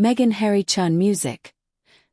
Meghan Harry Chun music.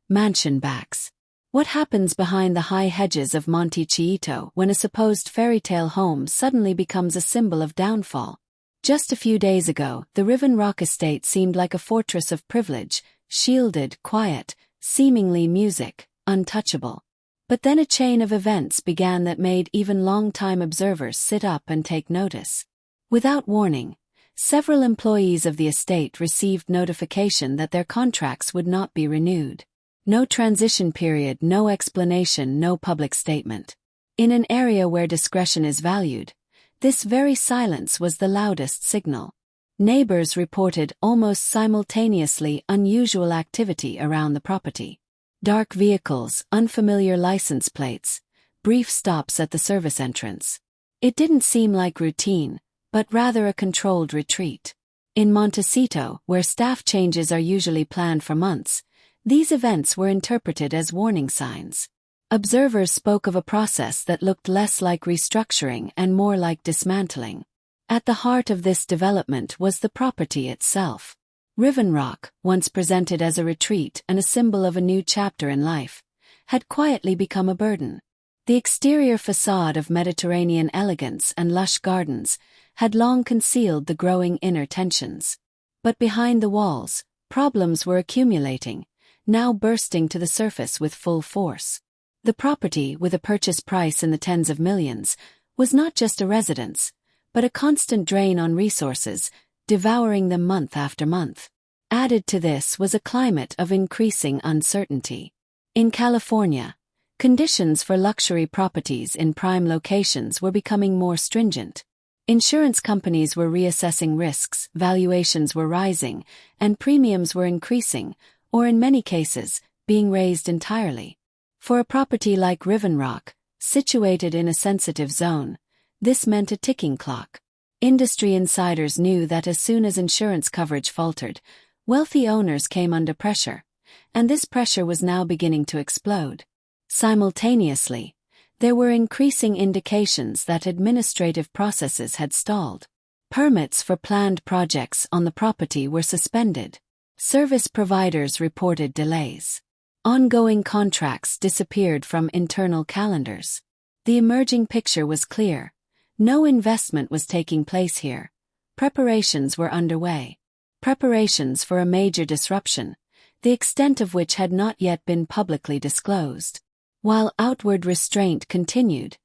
Mansion backs. What happens behind the high hedges of Montecito when a supposed fairy tale home suddenly becomes a symbol of downfall? Just a few days ago, the Riven Rock estate seemed like a fortress of privilege, shielded, quiet, seemingly music, untouchable. But then a chain of events began that made even long-time observers sit up and take notice. Without warning, several employees of the estate received notification that their contracts would not be renewed. No transition period, no explanation, no public statement. In an area where discretion is valued, this very silence was the loudest signal. Neighbors reported almost simultaneously unusual activity around the property. Dark vehicles, unfamiliar license plates, brief stops at the service entrance. It didn't seem like routine, but rather a controlled retreat. In Montecito, where staff changes are usually planned for months, these events were interpreted as warning signs. Observers spoke of a process that looked less like restructuring and more like dismantling. At the heart of this development was the property itself. Riven Rock, once presented as a retreat and a symbol of a new chapter in life, had quietly become a burden. The exterior facade of Mediterranean elegance and lush gardens had long concealed the growing inner tensions. But behind the walls, problems were accumulating, now bursting to the surface with full force. The property, with a purchase price in the tens of millions, was not just a residence, but a constant drain on resources, devouring them month after month. Added to this was a climate of increasing uncertainty. In California, conditions for luxury properties in prime locations were becoming more stringent. Insurance companies were reassessing risks, valuations were rising, and premiums were increasing, or in many cases, being raised entirely. For a property like Riven Rock, situated in a sensitive zone, this meant a ticking clock. Industry insiders knew that as soon as insurance coverage faltered, wealthy owners came under pressure, and this pressure was now beginning to explode. Simultaneously, there were increasing indications that administrative processes had stalled. Permits for planned projects on the property were suspended. Service providers reported delays. Ongoing contracts disappeared from internal calendars. The emerging picture was clear. No investment was taking place here. Preparations were underway. Preparations for a major disruption, the extent of which had not yet been publicly disclosed. While outward restraint continued,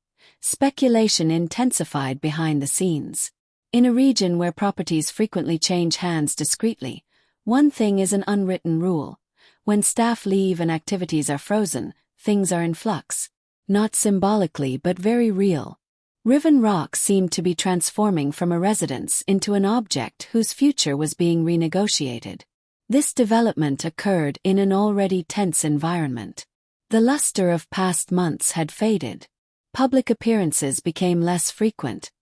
speculation intensified behind the scenes. In a region where properties frequently change hands discreetly, one thing is an unwritten rule. When staff leave and activities are frozen, things are in flux. Not symbolically but very real. Riven Rock seemed to be transforming from a residence into an object whose future was being renegotiated. This development occurred in an already tense environment. The luster of past months had faded. Public appearances became less frequent,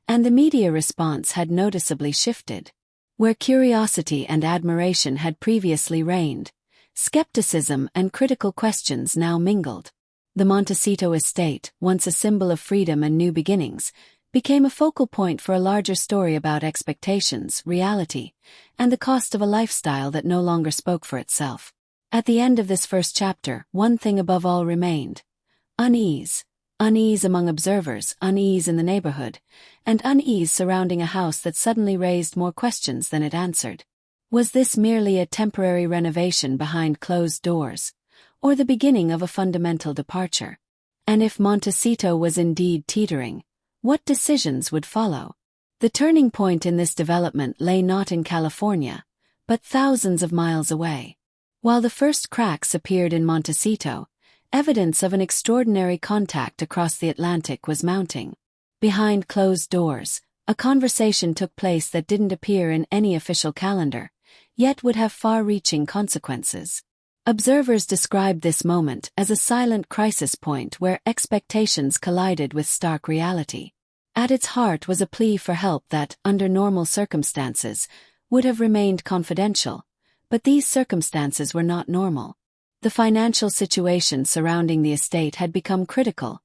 and the media response had noticeably shifted. Where curiosity and admiration had previously reigned, skepticism and critical questions now mingled. The Montecito estate, once a symbol of freedom and new beginnings, became a focal point for a larger story about expectations, reality, and the cost of a lifestyle that no longer spoke for itself. At the end of this first chapter, one thing above all remained: unease. Unease among observers, unease in the neighborhood, and unease surrounding a house that suddenly raised more questions than it answered. Was this merely a temporary renovation behind closed doors, or the beginning of a fundamental departure? And if Montecito was indeed teetering, what decisions would follow? The turning point in this development lay not in California, but thousands of miles away. While the first cracks appeared in Montecito, evidence of an extraordinary contact across the Atlantic was mounting. Behind closed doors, a conversation took place that didn't appear in any official calendar, yet would have far-reaching consequences. Observers described this moment as a silent crisis point where expectations collided with stark reality. At its heart was a plea for help that, under normal circumstances, would have remained confidential, but these circumstances were not normal. The financial situation surrounding the estate had become critical,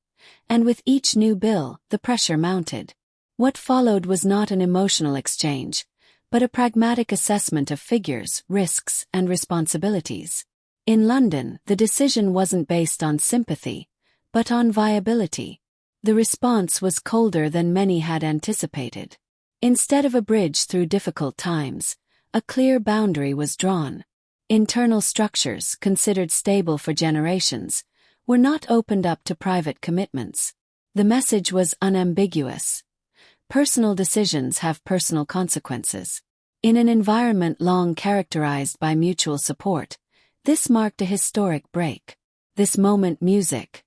and with each new bill, the pressure mounted. What followed was not an emotional exchange, but a pragmatic assessment of figures, risks, and responsibilities. In London, the decision wasn't based on sympathy, but on viability. The response was colder than many had anticipated. Instead of a bridge through difficult times, a clear boundary was drawn. Internal structures, considered stable for generations, were not opened up to private commitments. The message was unambiguous. Personal decisions have personal consequences. In an environment long characterized by mutual support, this marked a historic break. This moment music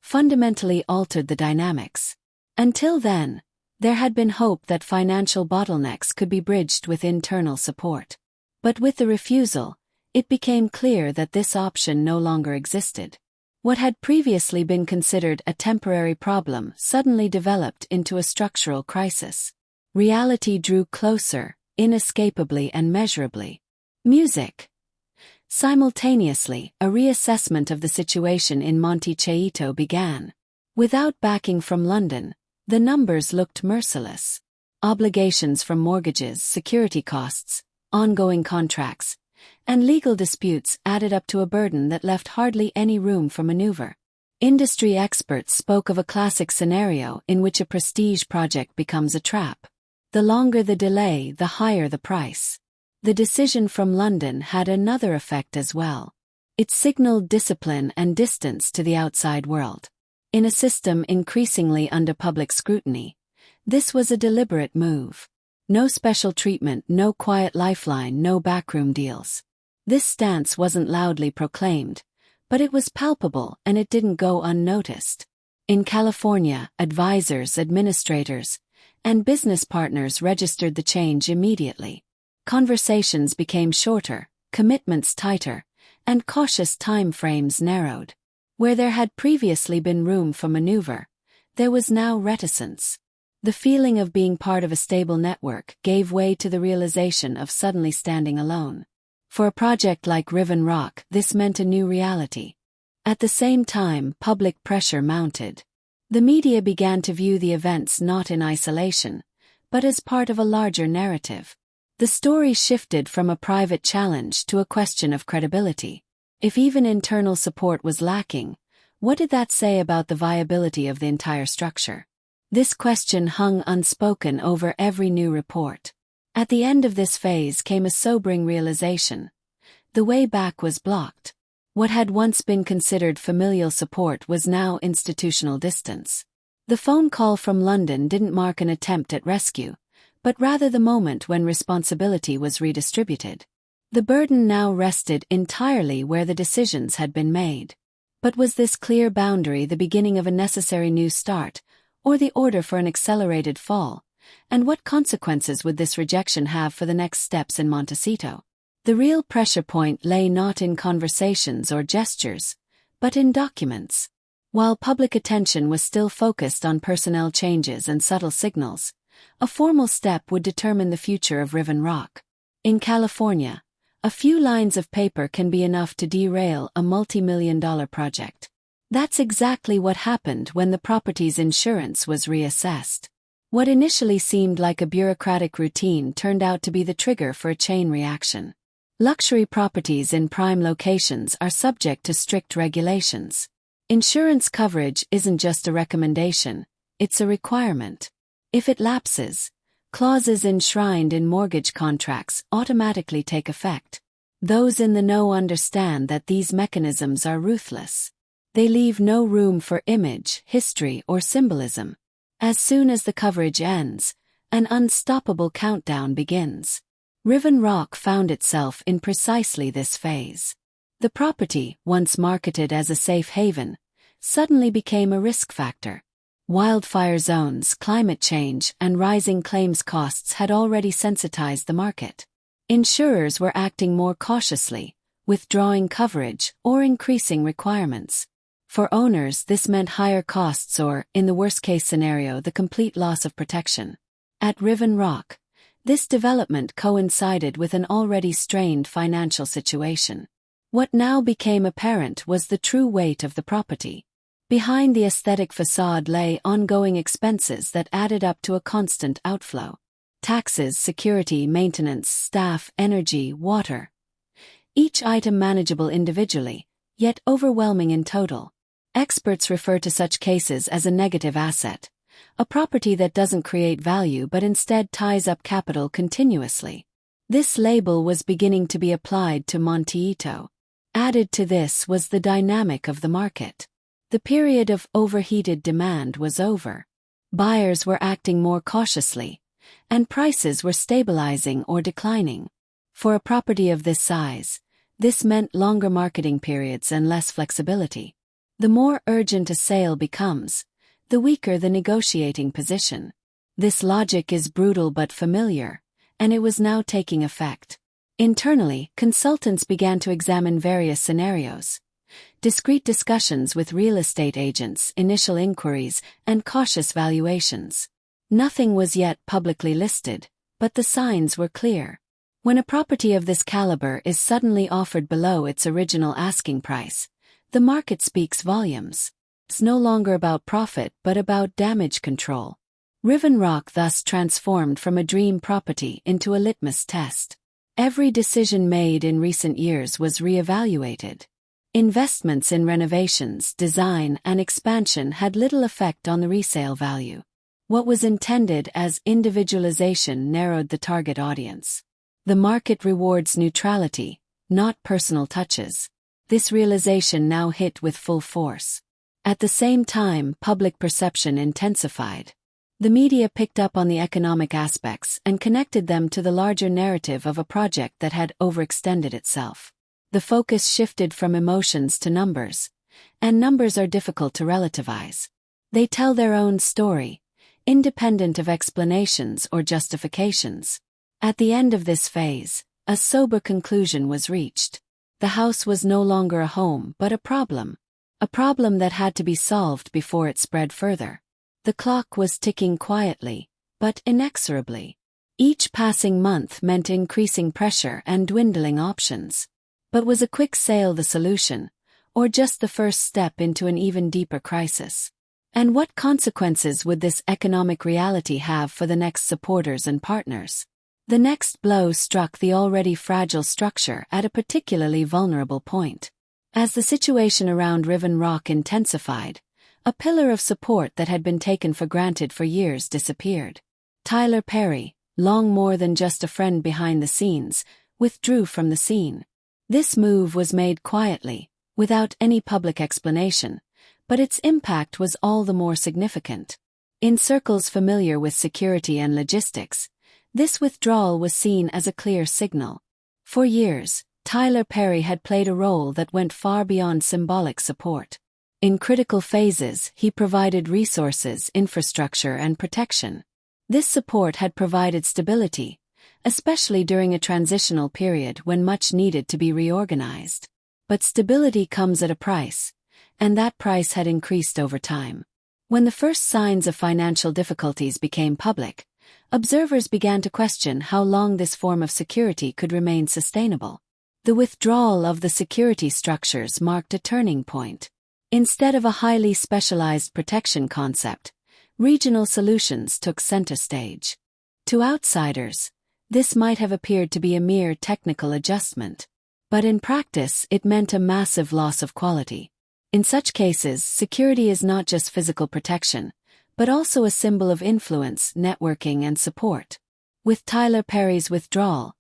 fundamentally altered the dynamics. Until then, there had been hope that financial bottlenecks could be bridged with internal support. But with the refusal, it became clear that this option no longer existed. What had previously been considered a temporary problem suddenly developed into a structural crisis. Reality drew closer, inescapably and measurably. Music. Simultaneously, a reassessment of the situation in Montecito began. Without backing from London, the numbers looked merciless. Obligations from mortgages, security costs, ongoing contracts, and legal disputes added up to a burden that left hardly any room for maneuver. Industry experts spoke of a classic scenario in which a prestige project becomes a trap. The longer the delay, the higher the price. The decision from London had another effect as well. It signaled discipline and distance to the outside world. In a system increasingly under public scrutiny, this was a deliberate move. No special treatment, no quiet lifeline, no backroom deals. This stance wasn't loudly proclaimed, but it was palpable and it didn't go unnoticed. In California, advisors, administrators, and business partners registered the change immediately. Conversations became shorter, commitments tighter, and cautious time frames narrowed. Where there had previously been room for maneuver, there was now reticence. The feeling of being part of a stable network gave way to the realization of suddenly standing alone. For a project like Riven Rock, this meant a new reality. At the same time, public pressure mounted. The media began to view the events not in isolation, but as part of a larger narrative. The story shifted from a private challenge to a question of credibility. If even internal support was lacking, what did that say about the viability of the entire structure? This question hung unspoken over every new report. At the end of this phase came a sobering realization. The way back was blocked. What had once been considered familial support was now institutional distance. The phone call from London didn't mark an attempt at rescue, but rather the moment when responsibility was redistributed. The burden now rested entirely where the decisions had been made. But was this clear boundary the beginning of a necessary new start, or the order for an accelerated fall? And what consequences would this rejection have for the next steps in Montecito? The real pressure point lay not in conversations or gestures, but in documents. While public attention was still focused on personnel changes and subtle signals, a formal step would determine the future of Riven Rock. In California, a few lines of paper can be enough to derail a multi-million-dollar project. That's exactly what happened when the property's insurance was reassessed. What initially seemed like a bureaucratic routine turned out to be the trigger for a chain reaction. Luxury properties in prime locations are subject to strict regulations. Insurance coverage isn't just a recommendation, it's a requirement. If it lapses, clauses enshrined in mortgage contracts automatically take effect. Those in the know understand that these mechanisms are ruthless. They leave no room for image, history, or symbolism. As soon as the coverage ends, an unstoppable countdown begins. Riven Rock found itself in precisely this phase. The property, once marketed as a safe haven, suddenly became a risk factor. Wildfire zones, climate change, and rising claims costs had already sensitized the market. Insurers were acting more cautiously, withdrawing coverage or increasing requirements. For owners, this meant higher costs or, in the worst-case scenario, the complete loss of protection. At Riven Rock, this development coincided with an already strained financial situation. What now became apparent was the true weight of the property. Behind the aesthetic facade lay ongoing expenses that added up to a constant outflow. taxes, security, maintenance, staff, energy, water. Each item manageable individually, yet overwhelming in total. Experts refer to such cases as a negative asset, a property that doesn't create value but instead ties up capital continuously. This label was beginning to be applied to Montecito. Added to this was the dynamic of the market. The period of overheated demand was over. Buyers were acting more cautiously, and prices were stabilizing or declining. For a property of this size, this meant longer marketing periods and less flexibility. The more urgent a sale becomes, the weaker the negotiating position. This logic is brutal but familiar, and it was now taking effect. Internally, consultants began to examine various scenarios. Discreet discussions with real estate agents, initial inquiries, and cautious valuations. Nothing was yet publicly listed, but the signs were clear. When a property of this caliber is suddenly offered below its original asking price, the market speaks volumes. It's no longer about profit but about damage control. Riven Rock thus transformed from a dream property into a litmus test. Every decision made in recent years was re-evaluated. Investments in renovations, design, and expansion had little effect on the resale value. What was intended as individualization narrowed the target audience. The market rewards neutrality, not personal touches. This realization now hit with full force. At the same time, public perception intensified. The media picked up on the economic aspects and connected them to the larger narrative of a project that had overextended itself. The focus shifted from emotions to numbers, and numbers are difficult to relativize. They tell their own story, independent of explanations or justifications. At the end of this phase, a sober conclusion was reached. The house was no longer a home but a problem that had to be solved before it spread further. The clock was ticking quietly, but inexorably. Each passing month meant increasing pressure and dwindling options. But was a quick sale the solution, or just the first step into an even deeper crisis? And what consequences would this economic reality have for the next supporters and partners? The next blow struck the already fragile structure at a particularly vulnerable point. As the situation around Riven Rock intensified, a pillar of support that had been taken for granted for years disappeared. Tyler Perry, long more than just a friend behind the scenes, withdrew from the scene. This move was made quietly, without any public explanation, but its impact was all the more significant. In circles familiar with security and logistics, this withdrawal was seen as a clear signal. For years, Tyler Perry had played a role that went far beyond symbolic support. In critical phases, he provided resources, infrastructure, and protection. This support had provided stability, especially during a transitional period when much needed to be reorganized. But stability comes at a price, and that price had increased over time. When the first signs of financial difficulties became public, observers began to question how long this form of security could remain sustainable. The withdrawal of the security structures marked a turning point. Instead of a highly specialized protection concept, regional solutions took center stage. To outsiders, this might have appeared to be a mere technical adjustment, but in practice it meant a massive loss of quality. In such cases, security is not just physical protection, but also a symbol of influence, networking, and support. With Tyler Perry's withdrawal,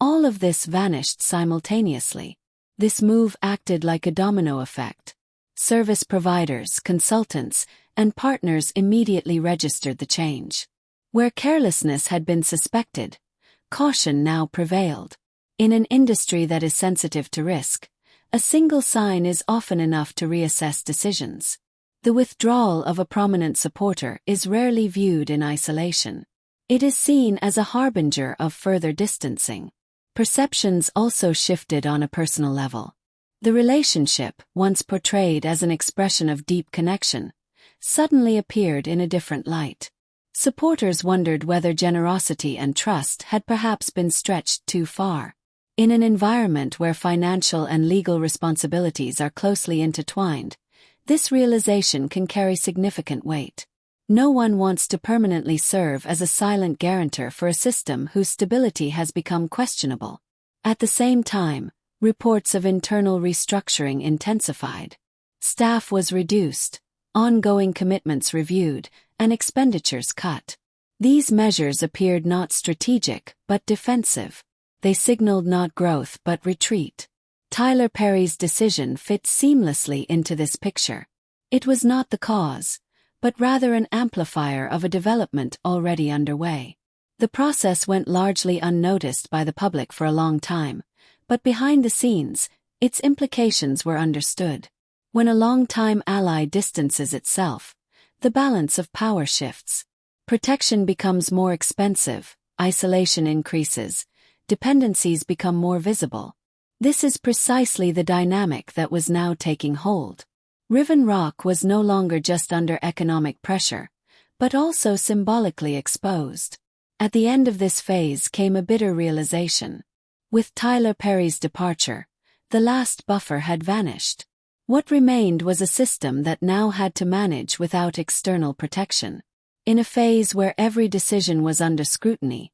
all of this vanished simultaneously. This move acted like a domino effect. Service providers, consultants, and partners immediately registered the change. Where carelessness had been suspected, caution now prevailed. In an industry that is sensitive to risk, a single sign is often enough to reassess decisions. The withdrawal of a prominent supporter is rarely viewed in isolation. It is seen as a harbinger of further distancing. Perceptions also shifted on a personal level. The relationship, once portrayed as an expression of deep connection, suddenly appeared in a different light. Supporters wondered whether generosity and trust had perhaps been stretched too far. In an environment where financial and legal responsibilities are closely intertwined, this realization can carry significant weight. No one wants to permanently serve as a silent guarantor for a system whose stability has become questionable. At the same time, reports of internal restructuring intensified. Staff was reduced, ongoing commitments reviewed, and expenditures cut. These measures appeared not strategic, but defensive. They signaled not growth but retreat. Tyler Perry's decision fit seamlessly into this picture. It was not the cause, but rather an amplifier of a development already underway. The process went largely unnoticed by the public for a long time, but behind the scenes, its implications were understood. When a long-time ally distances itself, the balance of power shifts. Protection becomes more expensive, isolation increases, dependencies become more visible. This is precisely the dynamic that was now taking hold. Riven Rock was no longer just under economic pressure, but also symbolically exposed. At the end of this phase came a bitter realization. With Tyler Perry's departure, the last buffer had vanished. What remained was a system that now had to manage without external protection. In a phase where every decision was under scrutiny,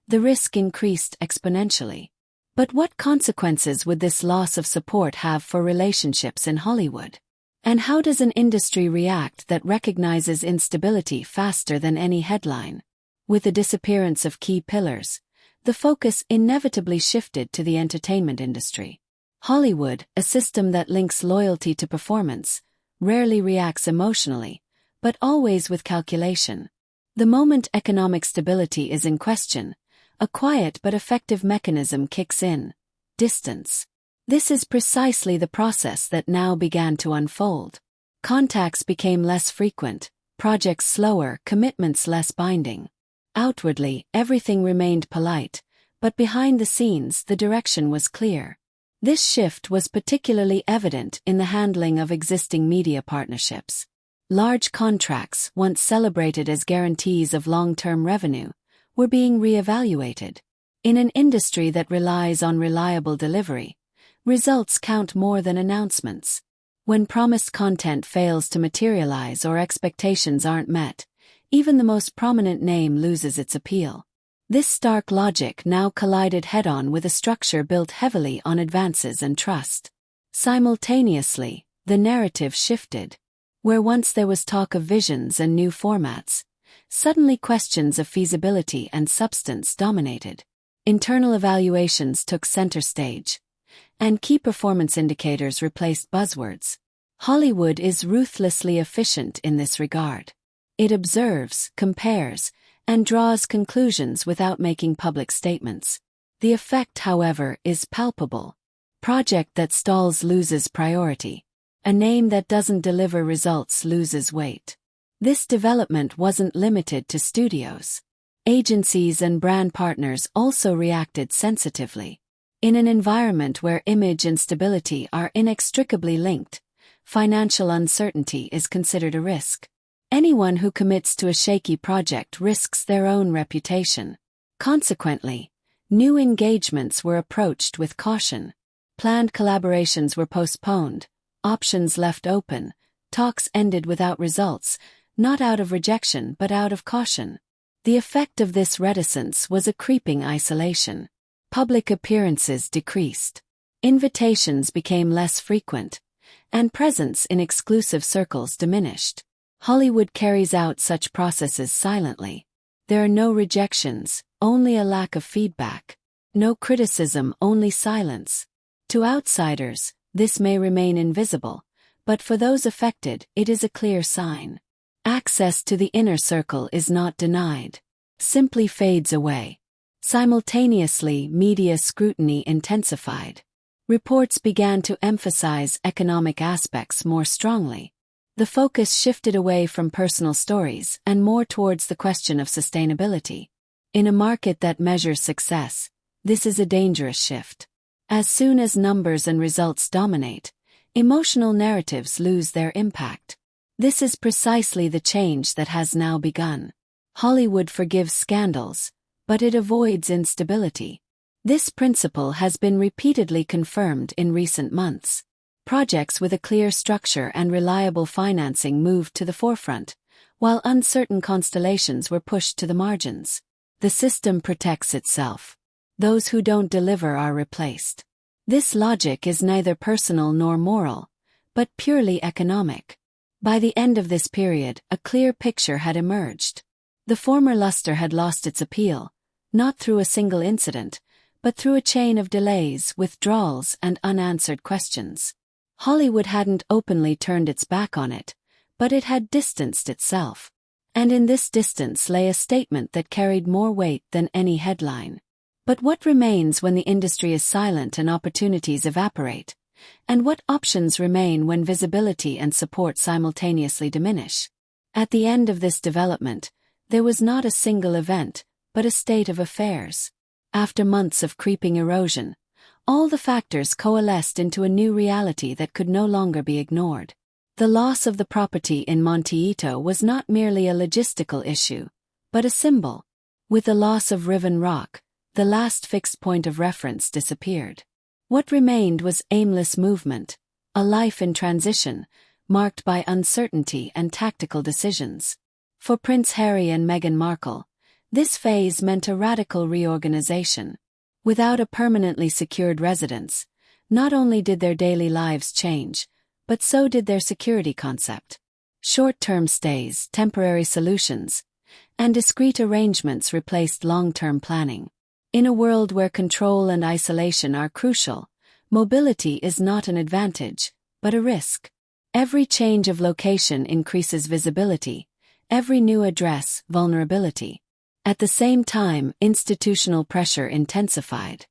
the risk increased exponentially. But what consequences would this loss of support have for relationships in Hollywood? And how does an industry react that recognizes instability faster than any headline? With the disappearance of key pillars, the focus inevitably shifted to the entertainment industry. Hollywood, a system that links loyalty to performance, rarely reacts emotionally, but always with calculation. The moment economic stability is in question, a quiet but effective mechanism kicks in: distance. This is precisely the process that now began to unfold. Contacts became less frequent, projects slower, commitments less binding. Outwardly, everything remained polite, but behind the scenes the direction was clear. This shift was particularly evident in the handling of existing media partnerships. Large contracts, once celebrated as guarantees of long-term revenue, were being re-evaluated. In an industry that relies on reliable delivery, results count more than announcements. When promised content fails to materialize or expectations aren't met, even the most prominent name loses its appeal. This stark logic now collided head-on with a structure built heavily on advances and trust. Simultaneously, the narrative shifted. Where once there was talk of visions and new formats, suddenly questions of feasibility and substance dominated. Internal evaluations took center stage, and key performance indicators replaced buzzwords. Hollywood is ruthlessly efficient in this regard. It observes, compares, and draws conclusions without making public statements. The effect, however, is palpable. Project that stalls loses priority. A name that doesn't deliver results loses weight. This development wasn't limited to studios. Agencies and brand partners also reacted sensitively. In an environment where image and stability are inextricably linked, financial uncertainty is considered a risk. Anyone who commits to a shaky project risks their own reputation. Consequently, new engagements were approached with caution. Planned collaborations were postponed, options left open, talks ended without results, not out of rejection but out of caution. The effect of this reticence was a creeping isolation. Public appearances decreased. Invitations became less frequent, and presence in exclusive circles diminished. Hollywood carries out such processes silently. There are no rejections, only a lack of feedback. No criticism, only silence. To outsiders, this may remain invisible, but for those affected, it is a clear sign. Access to the inner circle is not denied. Simply fades away. Simultaneously, media scrutiny intensified. Reports began to emphasize economic aspects more strongly. The focus shifted away from personal stories and more towards the question of sustainability. In a market that measures success, this is a dangerous shift. As soon as numbers and results dominate, emotional narratives lose their impact. This is precisely the change that has now begun. Hollywood forgives scandals, but it avoids instability. This principle has been repeatedly confirmed in recent months. Projects with a clear structure and reliable financing moved to the forefront, while uncertain constellations were pushed to the margins. The system protects itself. Those who don't deliver are replaced. This logic is neither personal nor moral, but purely economic. By the end of this period, a clear picture had emerged. The former luster had lost its appeal, not through a single incident, but through a chain of delays, withdrawals, and unanswered questions. Hollywood hadn't openly turned its back on it, but it had distanced itself. And in this distance lay a statement that carried more weight than any headline. But what remains when the industry is silent and opportunities evaporate? And what options remain when visibility and support simultaneously diminish? At the end of this development, there was not a single event, but a state of affairs. After months of creeping erosion, all the factors coalesced into a new reality that could no longer be ignored. The loss of the property in Montecito was not merely a logistical issue, but a symbol. With the loss of Riven Rock, the last fixed point of reference disappeared. What remained was aimless movement, a life in transition, marked by uncertainty and tactical decisions. For Prince Harry and Meghan Markle, this phase meant a radical reorganization. Without a permanently secured residence, not only did their daily lives change, but so did their security concept. Short-term stays, temporary solutions, and discreet arrangements replaced long-term planning. In a world where control and isolation are crucial, mobility is not an advantage, but a risk. Every change of location increases visibility, every new address, vulnerability. At the same time, institutional pressure intensified.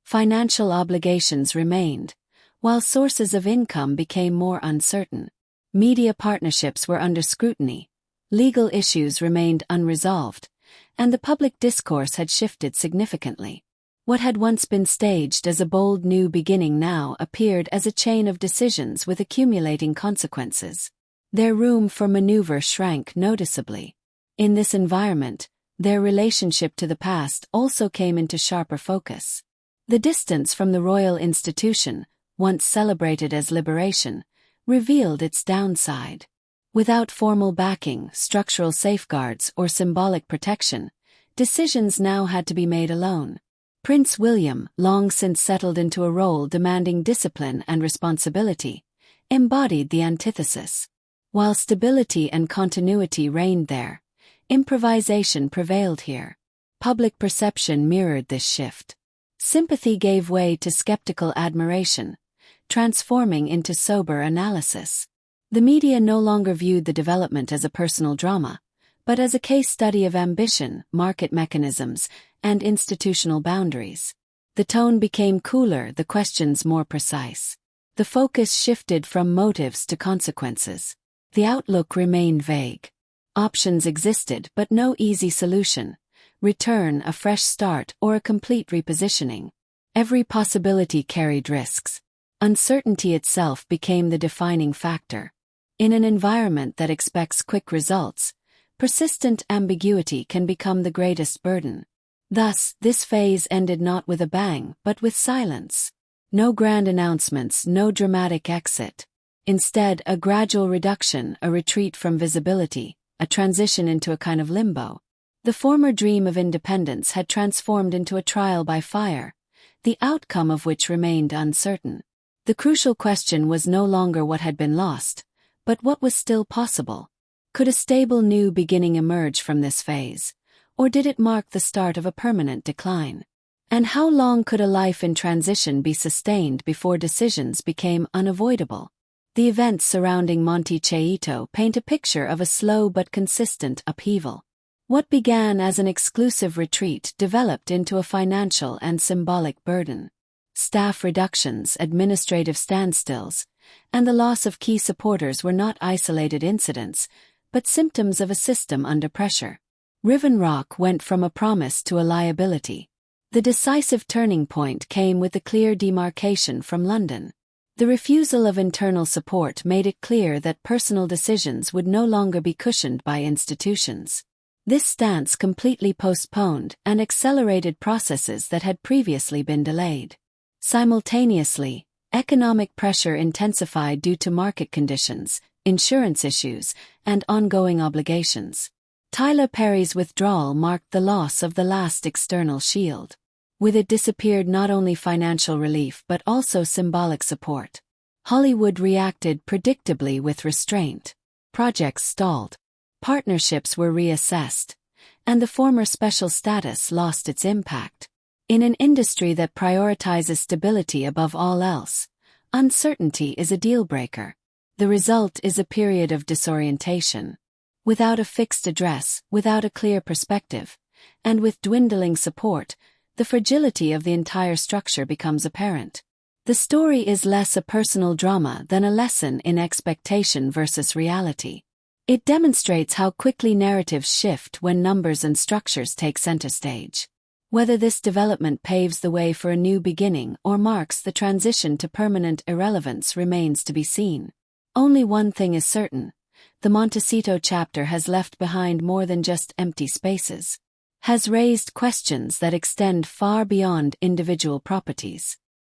Financial obligations remained, while sources of income became more uncertain. Media partnerships were under scrutiny, legal issues remained unresolved, and the public discourse had shifted significantly. What had once been staged as a bold new beginning now appeared as a chain of decisions with accumulating consequences. Their room for maneuver shrank noticeably. In this environment, their relationship to the past also came into sharper focus. The distance from the royal institution, once celebrated as liberation, revealed its downside. Without formal backing, structural safeguards, or symbolic protection, decisions now had to be made alone. Prince William, long since settled into a role demanding discipline and responsibility, embodied the antithesis. While stability and continuity reigned there, improvisation prevailed here. Public perception mirrored this shift. Sympathy gave way to skeptical admiration, transforming into sober analysis. The media no longer viewed the development as a personal drama, but as a case study of ambition, market mechanisms, and institutional boundaries. The tone became cooler, the questions more precise. The focus shifted from motives to consequences. The outlook remained vague. Options existed, but no easy solution. Return, a fresh start, or a complete repositioning. Every possibility carried risks. Uncertainty itself became the defining factor. In an environment that expects quick results, persistent ambiguity can become the greatest burden. Thus, this phase ended not with a bang, but with silence. No grand announcements, no dramatic exit. Instead, a gradual reduction, a retreat from visibility, a transition into a kind of limbo. The former dream of independence had transformed into a trial by fire, the outcome of which remained uncertain. The crucial question was no longer what had been lost, but what was still possible. Could a stable new beginning emerge from this phase, or did it mark the start of a permanent decline? And how long could a life in transition be sustained before decisions became unavoidable? The events surrounding Montecito paint a picture of a slow but consistent upheaval. What began as an exclusive retreat developed into a financial and symbolic burden. Staff reductions, administrative standstills, and the loss of key supporters were not isolated incidents, but symptoms of a system under pressure. Riven Rock went from a promise to a liability. The decisive turning point came with the clear demarcation from London. The refusal of internal support made it clear that personal decisions would no longer be cushioned by institutions. This stance completely postponed and accelerated processes that had previously been delayed. Simultaneously, economic pressure intensified due to market conditions, insurance issues, and ongoing obligations. Tyler Perry's withdrawal marked the loss of the last external shield. With it disappeared not only financial relief but also symbolic support. Hollywood reacted predictably with restraint. Projects stalled. Partnerships were reassessed. And the former special status lost its impact. In an industry that prioritizes stability above all else, uncertainty is a deal-breaker. The result is a period of disorientation. Without a fixed address, without a clear perspective, and with dwindling support, the fragility of the entire structure becomes apparent. The story is less a personal drama than a lesson in expectation versus reality. It demonstrates how quickly narratives shift when numbers and structures take center stage. Whether this development paves the way for a new beginning or marks the transition to permanent irrelevance remains to be seen. Only one thing is certain: the Montecito chapter has left behind more than just empty spaces. Has raised questions that extend far beyond individual properties.